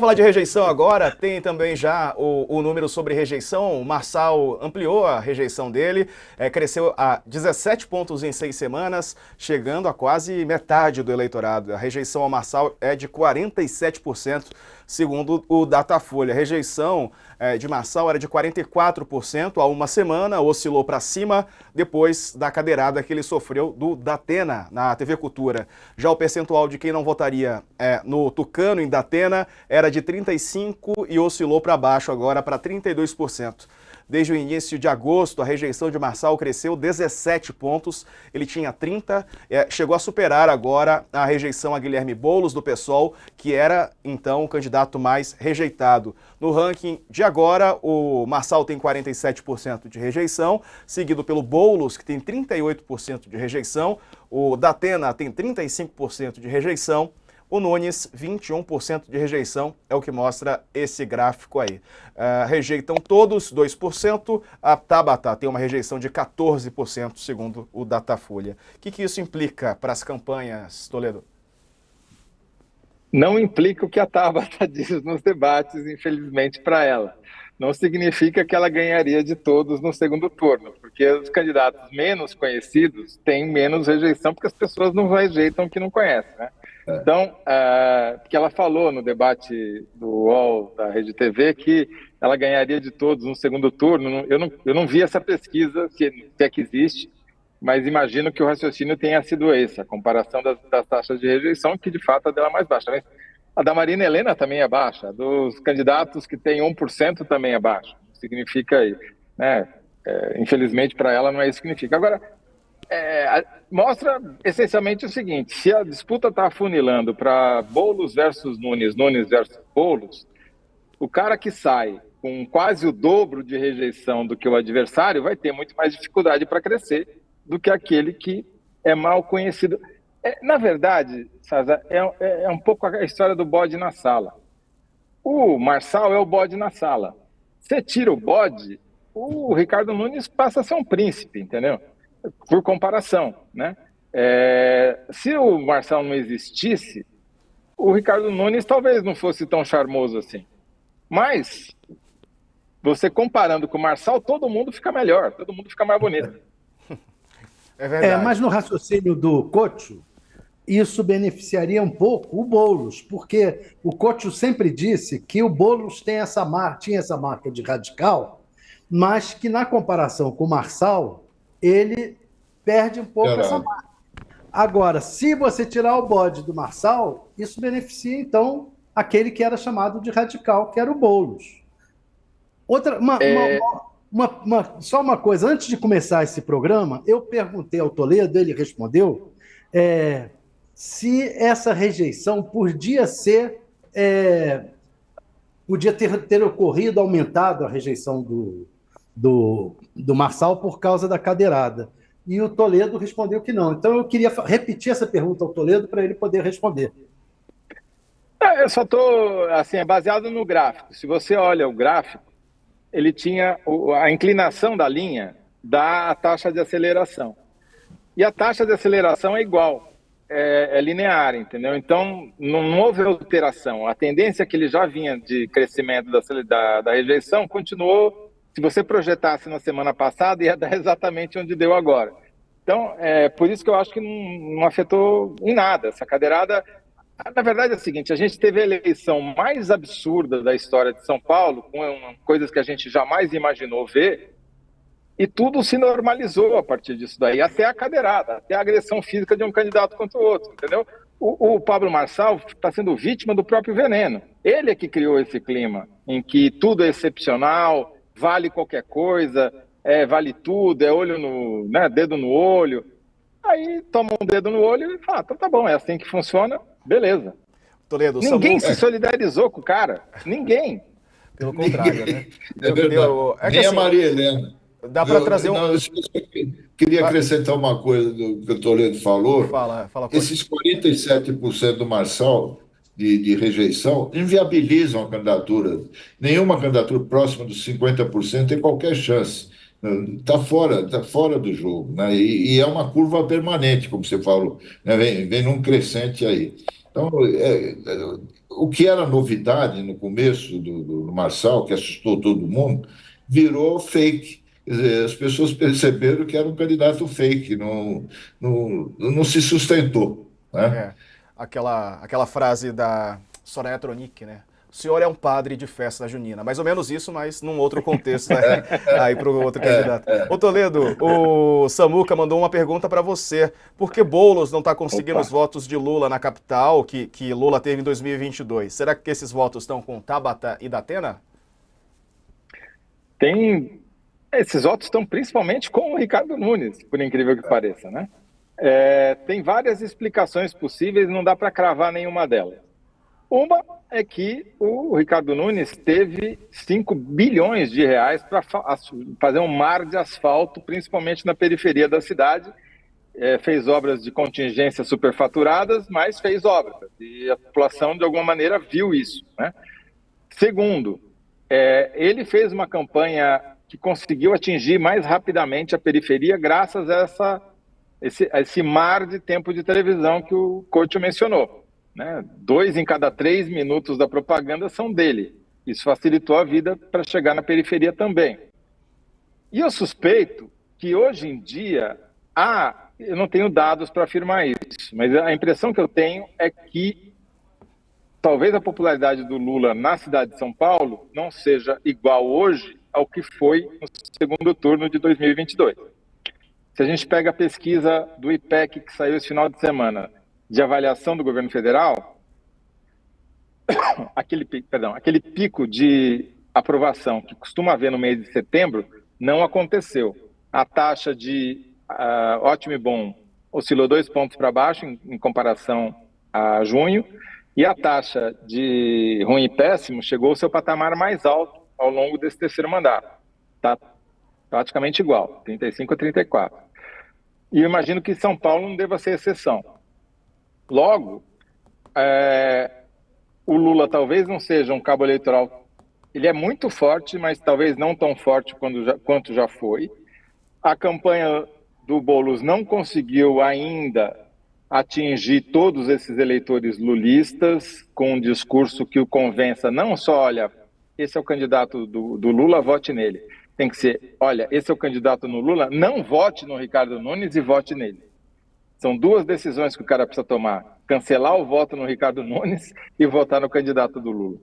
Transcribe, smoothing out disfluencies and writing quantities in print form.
Falar de rejeição agora, tem também já o número sobre rejeição. O Marçal ampliou a rejeição dele, cresceu a 17 pontos em 6 semanas, chegando a quase metade do eleitorado. A rejeição ao Marçal é de 47%, segundo o Datafolha. A rejeição de Marçal era de 44% há uma semana, oscilou para cima depois da cadeirada que ele sofreu do Datena na TV Cultura. Já o percentual de quem não votaria no Tucano, em Datena, era de 35% e oscilou para baixo agora para 32%. Desde o início de agosto, a rejeição de Marçal cresceu 17 pontos, ele tinha 30, chegou a superar agora a rejeição a Guilherme Boulos, do PSOL, que era, então, o candidato mais rejeitado. No ranking de agora, o Marçal tem 47% de rejeição, seguido pelo Boulos, que tem 38% de rejeição, o Datena tem 35% de rejeição, o Nunes, 21% de rejeição, é o que mostra esse gráfico aí. Rejeitam todos, 2%. A Tabata tem uma rejeição de 14%, segundo o Datafolha. O que isso implica para as campanhas, Toledo? Não implica o que a Tabata diz nos debates, infelizmente, para ela. Não significa que ela ganharia de todos no segundo turno, porque os candidatos menos conhecidos têm menos rejeição, porque as pessoas não rejeitam o que não conhecem, né? Então, porque ela falou no debate do UOL, da Rede TV, que ela ganharia de todos no segundo turno. Eu não vi essa pesquisa, se é que existe, mas imagino que o raciocínio tenha sido esse, a comparação das taxas de rejeição, que de fato a dela é mais baixa. Mas a da Marina Helena também é baixa, a dos candidatos que têm 1% também é baixa. Significa, né, infelizmente para ela não é isso que significa. Agora, mostra essencialmente o seguinte: se a disputa está afunilando para Boulos versus Nunes, Nunes versus Boulos, o cara que sai com quase o dobro de rejeição do que o adversário vai ter muito mais dificuldade para crescer do que aquele que é mal conhecido. Na verdade, César, é um pouco a história do bode na sala. O Marçal é o bode na sala. Você tira o bode, o Ricardo Nunes passa a ser um príncipe, entendeu? Por comparação, né? Se o Marçal não existisse, o Ricardo Nunes talvez não fosse tão charmoso assim. Mas, você comparando com o Marçal, todo mundo fica melhor, todo mundo fica mais bonito. É verdade. Mas no raciocínio do Couto, isso beneficiaria um pouco o Boulos, porque o Couto sempre disse que o Boulos tinha essa marca de radical, mas que na comparação com o Marçal, ele perde um pouco essa marca. Agora, se você tirar o bode do Marçal, isso beneficia, então, aquele que era chamado de radical, que era o Boulos. Só uma coisa, antes de começar esse programa, eu perguntei ao Toledo, ele respondeu, se essa rejeição podia ter ocorrido, aumentado a rejeição do Marçal por causa da cadeirada. E o Toledo respondeu que não. Então eu queria repetir essa pergunta ao Toledo para ele poder responder. Eu só estou, assim, baseado no gráfico. Se você olha o gráfico, ele tinha a inclinação da linha da taxa de aceleração. E a taxa de aceleração é igual, é linear, entendeu? Então, não houve alteração. A tendência que ele já vinha de crescimento da rejeição continuou. Se você projetasse na semana passada, ia dar exatamente onde deu agora. Então, por isso que eu acho que não afetou em nada. Essa cadeirada, na verdade é o seguinte: a gente teve a eleição mais absurda da história de São Paulo, com coisas que a gente jamais imaginou ver, e tudo se normalizou a partir disso daí, até a cadeirada, até a agressão física de um candidato contra o outro, entendeu? O Pablo Marçal está sendo vítima do próprio veneno. Ele é que criou esse clima em que tudo é excepcional, vale qualquer coisa, vale tudo, olho no, né, dedo no olho. Aí toma um dedo no olho e fala, então tá bom, é assim que funciona, beleza. Toledo, Ninguém se solidarizou com o cara, ninguém. Pelo contrário, né? É verdade. Nem a Maria Helena. Dá para trazer eu queria acrescentar uma coisa do que o Toledo falou. Fala Esses 47% do Marçal de rejeição inviabilizam a candidatura. Nenhuma candidatura próxima dos 50% tem qualquer chance. Está fora do jogo, né? E é uma curva permanente, como você falou, né? Vem num crescente aí. Então, o que era novidade no começo do Marçal, que assustou todo mundo, virou fake. Quer dizer, as pessoas perceberam que era um candidato fake, não se sustentou, né? É, aquela frase da Soraya Tronic, né? O senhor é um padre de festa junina. Mais ou menos isso, mas num outro contexto aí para o outro candidato. Ô Toledo, o Samuca mandou uma pergunta para você. Por que Boulos não está conseguindo Opa. os votos de Lula na capital, que Lula teve em 2022? Será que esses votos estão com Tabata e Datena? Esses votos estão principalmente com o Ricardo Nunes, por incrível que pareça, né? Tem várias explicações possíveis, não dá para cravar nenhuma delas. Uma é que o Ricardo Nunes teve 5 bilhões de reais para fazer um mar de asfalto, principalmente na periferia da cidade. Fez obras de contingência superfaturadas, mas fez obras. E a população, de alguma maneira, viu isso, né? Segundo, ele fez uma campanha que conseguiu atingir mais rapidamente a periferia graças a esse mar de tempo de televisão que o Couto mencionou, né? 2 em cada 3 minutos da propaganda são dele. Isso facilitou a vida para chegar na periferia também. E eu suspeito que hoje em dia, eu não tenho dados para afirmar isso, mas a impressão que eu tenho é que talvez a popularidade do Lula na cidade de São Paulo não seja igual hoje ao que foi no segundo turno de 2022. Se a gente pega a pesquisa do IPEC que saiu esse final de semana, de avaliação do governo federal, aquele pico de aprovação que costuma haver no mês de setembro não aconteceu. A taxa de ótimo e bom oscilou 2 pontos para baixo em comparação a junho, e a taxa de ruim e péssimo chegou ao seu patamar mais alto ao longo desse terceiro mandato. Está praticamente igual, 35 a 34. E eu imagino que São Paulo não deva ser exceção. Logo, o Lula talvez não seja um cabo eleitoral. Ele é muito forte, mas talvez não tão forte quanto já foi. A campanha do Boulos não conseguiu ainda atingir todos esses eleitores lulistas com um discurso que o convença não só, olha, esse é o candidato do Lula, vote nele. Tem que ser, olha, esse é o candidato no Lula, não vote no Ricardo Nunes e vote nele. São 2 decisões que o cara precisa tomar: cancelar o voto no Ricardo Nunes e votar no candidato do Lula.